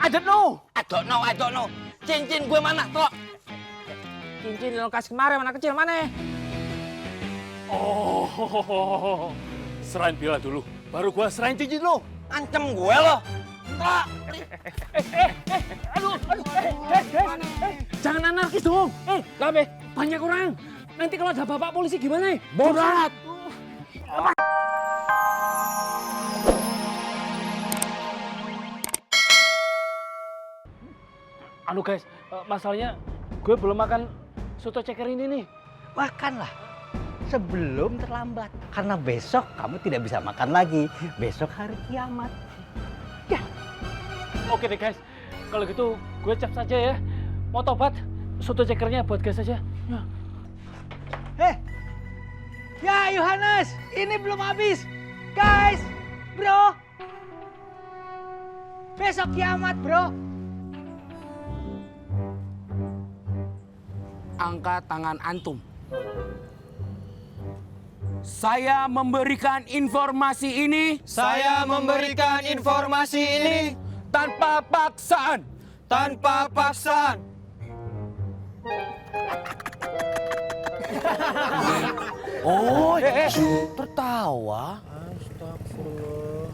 I don't know. I don't know. Cincin gue mana, Tok? Cincin lo kasih kemarin anak kecil mana? Oh, serahin Bila dulu. Baru gua serahin cincin lo. Ancam gue lo. Tok. Aduh. Jangan anarkis dong. Labe, banyak orang. Nanti kalau ada bapak polisi gimana? Borat. Anu guys, masalahnya gue belum makan soto ceker ini nih. Makanlah sebelum terlambat. Karena besok kamu tidak bisa makan lagi. Besok hari kiamat. Ya. Oke deh guys, kalau gitu gue cap saja ya. Mau tobat, soto cekernya buat guys aja. Ya. Ya Yohanes, ini belum habis. Guys, bro. Besok kiamat, bro. Angkat tangan antum. Saya memberikan informasi ini. Saya memberikan informasi ini Tanpa paksaan. tanpa paksaan. Oh, tertawa. Astagfirullah.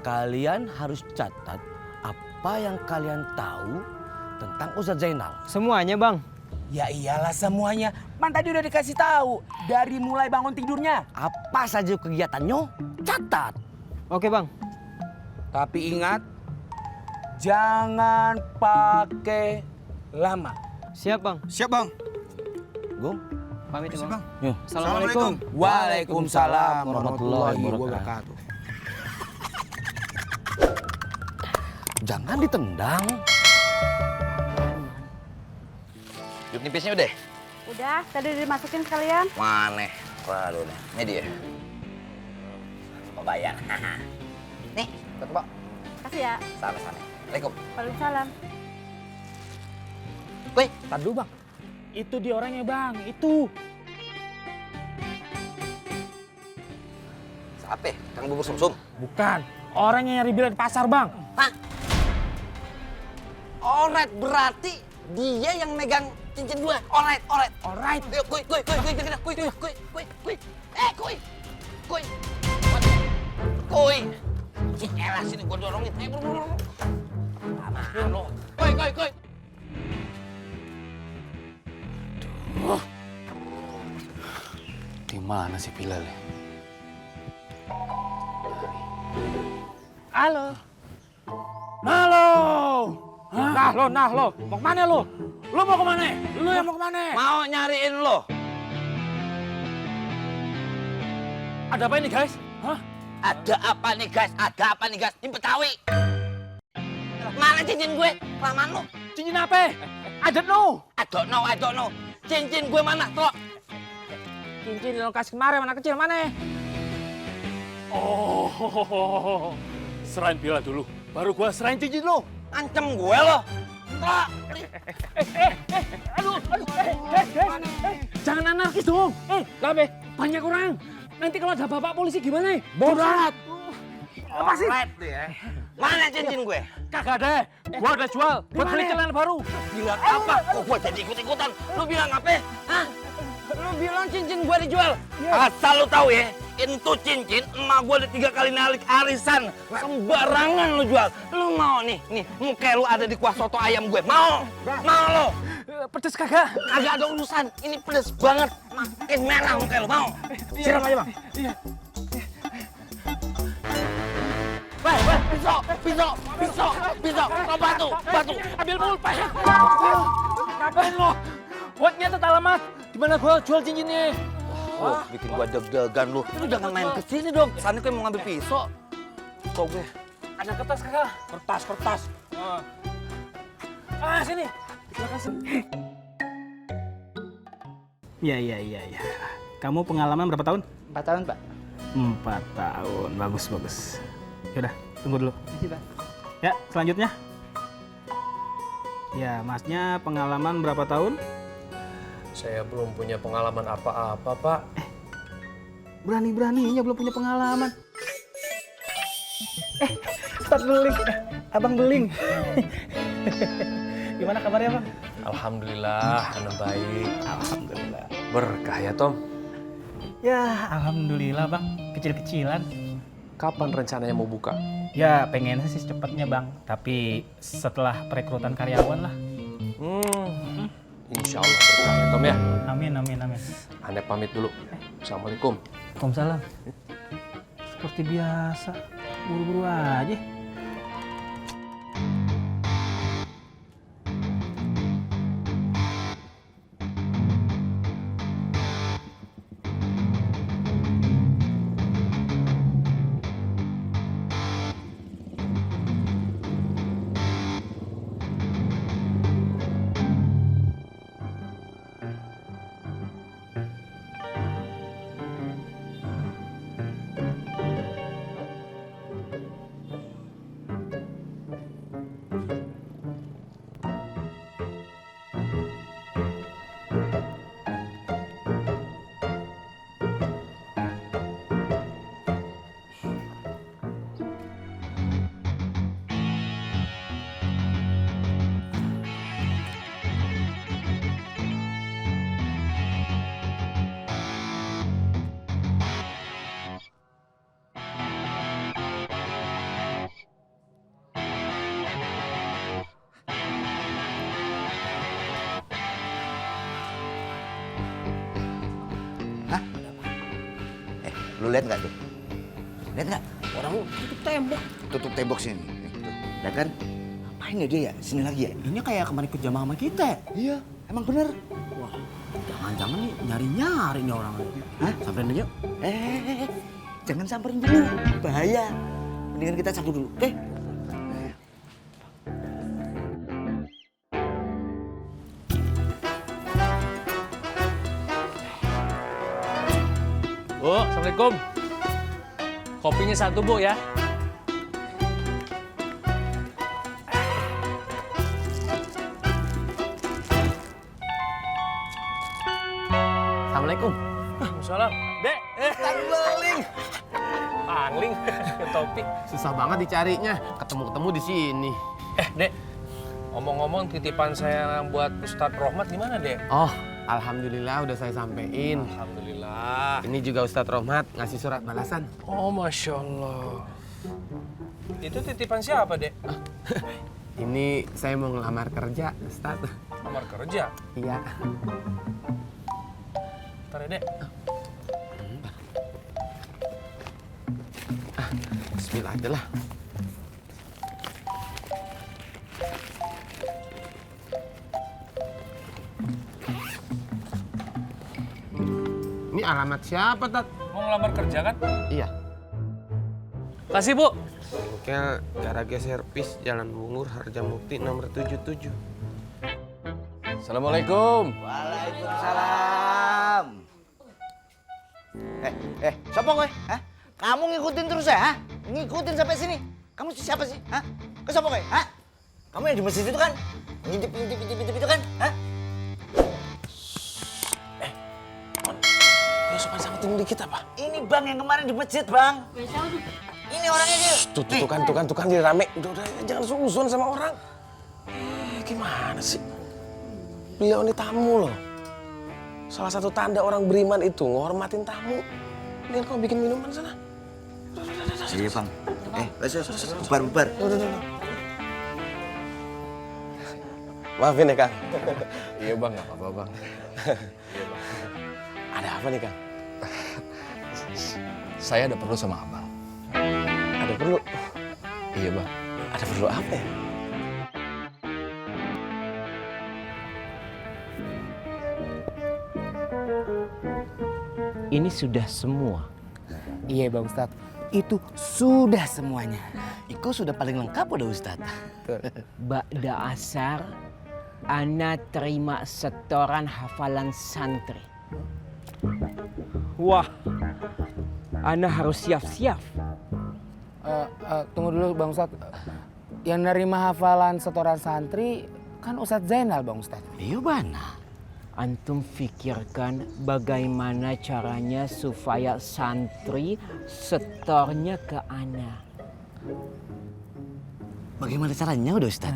Kalian harus catat apa yang kalian tahu tentang Ustadz Zainal. Semuanya bang. Ya iyalah semuanya. Man tadi udah dikasih tahu. Dari mulai bangun tidurnya. Apa saja kegiatannya, catat. Oke bang. Tapi ingat, jangan pakai lama. Siap bang. Siap, Bang. Gum. Pamit ya bang. Yuk. Assalamualaikum. Waalaikumsalam warahmatullahi wabarakatuh. Jangan ditendang. Yuk nipisnya udah. Udah, tadi dimasukin sekalian. Mana? Waduh nih. Ini dia. Mau bayar. Nih, buat Mbak. Kasih ya. Sama-sama. Assalamualaikum. Waalaikumsalam. Kuy. Tar dulu bang. Itu dia orangnya bang. Itu. Siapa? Kang bubur sumsum. Bukan. Orang yang nyari Bila di pasar bang. Hah? Alright, berarti dia yang megang cincin gue. Alright. Yuk, kuy. Elah sini gue dorongin. Ayo, buru. Lama lo. Kuy. Di mana sih Bilal? Halo. Nah lo. Mau kemana lo? Lo mau kemana? Lo yang mau kemana? Mau nyariin lo. Ada apa ini guys? Hah? Ada apa nih guys? Ini Betawi. Mana cincin gue? Kelamaan lo. Cincin apa? I don't know. I don't know. Cincin gue mana, Tok? Cincin lo kasih kemarin anak kecil mana? Oh, serahin Bila dulu. Baru gua serahin cincin lo. Ancam gue lo. Tok. Aduh. Jangan anarkis dong. Labe, banyak orang. Nanti kalau ada bapak polisi gimana? Borat. Apa sih? Mana cincin gue? Kagak ada. Gua udah jual buat beli celana baru. Bilang apa? Kok gue jadi ikut-ikutan? Lu bilang apa? Hah? Lu bilang cincin gue dijual? Asal lu tahu ya, itu cincin emak gue udah 3 kali narik arisan. Sembarangan lu jual. Lu mau nih, muka lu ada di kuah soto ayam gue. Mau lo? Pedes kagak? Kagak ada urusan. Ini pedes banget. Makin merah muka lu. Mau? Siram aja bang. Pisau, batu. Ambil pulpen. Ngapain lo? Buat nyatet alamat. Dimana gua jual cincinnya? Oh, bikin gua deg-degan lu. Lu jangan main kesini dong. Sana gue mau ngambil pisau. Kok gue? Ada kertas kagak? Kertas. Sini. Makasih. Iya. Kamu pengalaman berapa tahun? 4 tahun, Pak. 4 tahun. Bagus. Yaudah, tunggu dulu. Makasih, Pak. Ya, selanjutnya. Ya, Masnya pengalaman berapa tahun? Saya belum punya pengalaman apa-apa, Pak. Berani-beraninya belum punya pengalaman. Start dulu, Lik. Abang Beling. Gimana kabarnya, Bang? Alhamdulillah, Ana baik. Alhamdulillah. Berkah ya, Tom. Ya, alhamdulillah, Bang. Kecil-kecilan. Kapan rencananya mau buka? Ya, pengennya sih secepatnya, Bang. Tapi setelah perekrutan karyawan lah. Insya Allah berkah ya, Tom ya. Amin, amin, amin. Anda pamit dulu. Assalamualaikum. Waalaikumsalam. Seperti biasa, buru-buru aja. Lu lihat nggak tuh? Lihat nggak? Orang tutup tembok. Tutup tembok sini. Nih, tuh. Lihat kan? Ngapain ya dia ya? Sini lagi ya? Ini kayak kemarin ikut jamaah sama kita. Iya, emang bener. Wah, jangan-jangan nih nyari-nyari nih orang. Hah? Samperin aja. Jangan samperin dulu. Bahaya. Mendingan kita cabut dulu, oke? Bu, Assalamualaikum. Kopinya satu, Bu, ya. Assalamualaikum. Salam. Dek. Pangling. Pangling. Topi. Susah banget dicarinya. Ketemu-ketemu di sini. Dek. Ngomong-ngomong titipan saya buat Ustadz Rohmat gimana, Dek? Oh, alhamdulillah udah saya sampein. Alhamdulillah. Ini juga Ustadz Rohmat ngasih surat balasan. Oh, Masya Allah. Itu titipan siapa, Dek? Ini saya mau ngelamar kerja, Ustadz. Kamar kerja. Iya. Ntar ya, Dek. Bismillah aja lah. Ini alamat siapa, Tat? Mau ngelamar kerja kan? Iya. Kasih, Bu. Bengkel Garage Servis Jalan Bungur Harjamukti nomor 77. Assalamualaikum. Waalaikumsalam. Siapa kowe? Hah? Kamu ngikutin terus ya? Hah? Ngikutin sampai sini. Kamu siapa sih? Hah? Kau siapa kowe? Hah? Kamu yang di masjid itu kan? Ngintip itu kan? Hah? Sopan sama tim dikit apa? Ini bang yang kemarin di masjid, bang. Ini orangnya dia. Tuh kan dia rame. Udah, jangan suzon sama orang. Gimana sih? Beliau ini tamu loh. Salah satu tanda orang beriman itu ngormatin tamu. Lihat kamu bikin minuman sana. Iya, bang. Bubar. Udah. Maafin ya, Kang. Iya, Bang. Nggak apa-apa, Bang. Ada apa nih, Kang? Saya ada perlu sama Abang. Ada perlu? Iya, Bang. Ada perlu apa ya? Ini sudah semua. Iya, Bang Ustadz. Itu sudah semuanya. Iko sudah paling lengkap udah Ustadz. Ba'da asar, ana terima setoran hafalan santri. Wah, ana harus siap-siap. Tunggu dulu Bang Ustadz. Yang nerima hafalan setoran santri kan Ustadz Zainal Bang Ustadz. Iya, mana? Antum pikirkan bagaimana caranya supaya santri setornya ke ana. Bagaimana caranya udah Ustaz?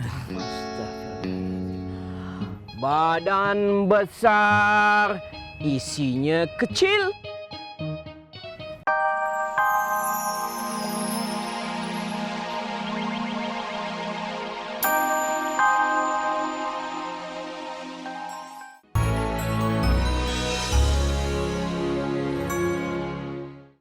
Badan besar, isinya kecil.